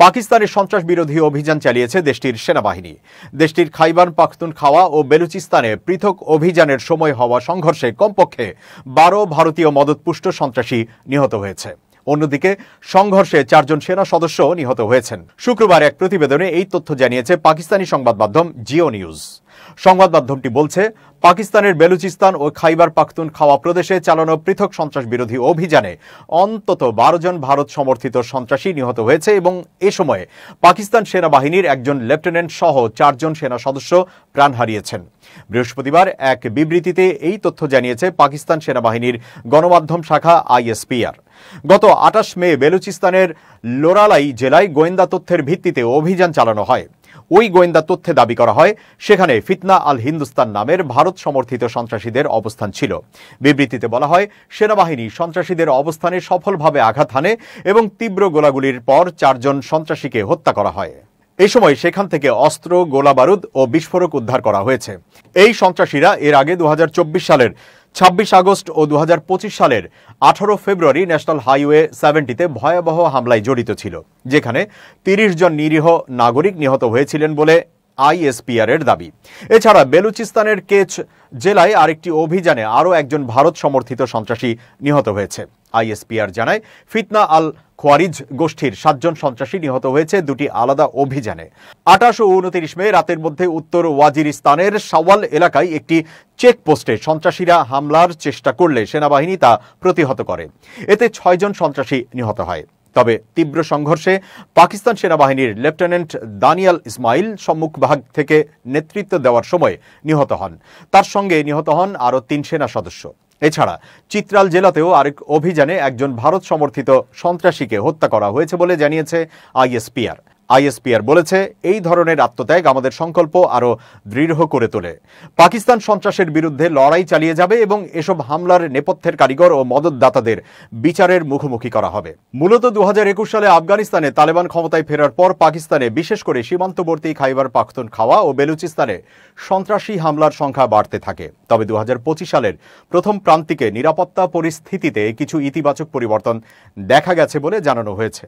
পাকিস্তানের সন্ত্রাস বিরোধী অভিযান চালিয়েছে দেশটির সেনাবাহিনী। দেশটির খাইবার পাখতুনখাওয়া ও বেলুচিস্তানে পৃথক অভিযানের সময় হওয়া সংঘর্ষে কমপক্ষে 12 ভারতীয় মদতপুষ্ট সন্ত্রাসী নিহত হয়েছে। অন্যদিকে সংঘর্ষে 4 জন সেনা সদস্য নিহত হয়েছেন। শুক্রবার এক প্রতিবেদনে এই তথ্য জানিয়েছে পাকিস্তানি সংবাদ মাধ্যম জিও নিউজ। সংবাদ মাধ্যমটি বলছে, পাকিস্তানের বেলুচিস্তান ও খাইবার পাখতুনখাওয়া প্রদেশে চালানো পৃথক সন্ত্রাস বিরোধী অভিযানে অন্তত 12 জন ভারত সমর্থিত সন্ত্রাসী নিহত হয়েছে এবং এ সময়ে পাকিস্তান সেনাবাহিনীর একজন লেফটেন্যান্ট সহ 4 জন সেনা সদস্য প্রাণ হারিয়েছেন। বৃহস্পতিবার এক বিবৃতিতে এই তথ্য জানিয়েছে পাকিস্তান সেনাবাহিনীর গণমাধ্যম শাখা ISPR। গত 28 মে বেলুচিস্তানের লোরালাই জেলায় গোয়েন্দা তথ্যের ভিত্তিতে অভিযান চালানো হয়। ওই গোয়েন্দা তথ্যে দাবি করা হয় সেখানে ফিতনা আল হিন্দুস্তান নামের ভারত সমর্থিত সন্ত্রাসীদের অবস্থান ছিল। বিবৃতিতে বলা হয়, সেনাবাহিনী সন্ত্রাসীদের অবস্থানে সফলভাবে আঘাত হানে এবং তীব্র গোলাগুলির পর 4 জন সন্ত্রাসীকে হত্যা করা হয়। এই সময় সেখান থেকে অস্ত্র, গোলাবারুদ ও বিস্ফোরক উদ্ধার করা হয়েছে। এই সন্ত্রাসীরা এর আগে 2024 সালের 26 আগস্ট ও 2025 সালের 18 ফেব্রুয়ারি ন্যাশনাল হাইওয়ে 70-তে ভয়াবহ হামলায় জড়িত ছিল, যেখানে 30 জন নিরীহ নাগরিক নিহত হয়েছিলেন বলে ISPR এর দাবি। এছাড়া বেলুচিস্তানের কেচ জেলায় আরেকটি অভিযানে আরও একজন ভারত সমর্থিত সন্ত্রাসী নিহত হয়েছে। ISPR জানায়, ফিতনা আল খোয়ারিজ গোষ্ঠীর 7 জন সন্ত্রাসী নিহত হয়েছে 2টি আলাদা অভিযানে। 28 ও 29 মে রাতের মধ্যে উত্তর ওয়াজিরিস্তানের সাওয়াল এলাকায় একটি চেকপোস্টে সন্ত্রাসীরা হামলার চেষ্টা করলে সেনাবাহিনী তা প্রতিহত করে। এতে 6 জন সন্ত্রাসী নিহত হয়। তবে তীব্র সংঘর্ষে পাকিস্তান সেনাবাহিনীর লেফটেন্যান্ট দানিয়াল ইসমাইল সম্মুখভাগ থেকে নেতৃত্ব দেওয়ার সময় নিহত হন। তার সঙ্গে নিহত হন আরও 3 সেনা সদস্য। এছাড়া চিত্রাল জেলাতেও আরেক অভিযানে একজন ভারত সমর্থিত সন্ত্রাসীকে হত্যা করা হয়েছে বলে জানিয়েছে ISPR। ISPR বলেছে, এই ধরনের আত্মত্যাগ আমাদের সংকল্প আরও দৃঢ় করে তোলে। পাকিস্তান সন্ত্রাসের বিরুদ্ধে লড়াই চালিয়ে যাবে এবং এসব হামলার নেপথ্যের কারিগর ও মদতদাতাদের বিচারের মুখোমুখি করা হবে। মূলত 2021 সালে আফগানিস্তানে তালেবান ক্ষমতায় ফেরার পর পাকিস্তানে, বিশেষ করে সীমান্তবর্তী খাইবার পাখতুনখাওয়া ও বেলুচিস্তানে সন্ত্রাসী হামলার সংখ্যা বাড়তে থাকে। তবে 2025 সালের প্রথম প্রান্তিকে নিরাপত্তা পরিস্থিতিতে কিছু ইতিবাচক পরিবর্তন দেখা গেছে বলে জানানো হয়েছে।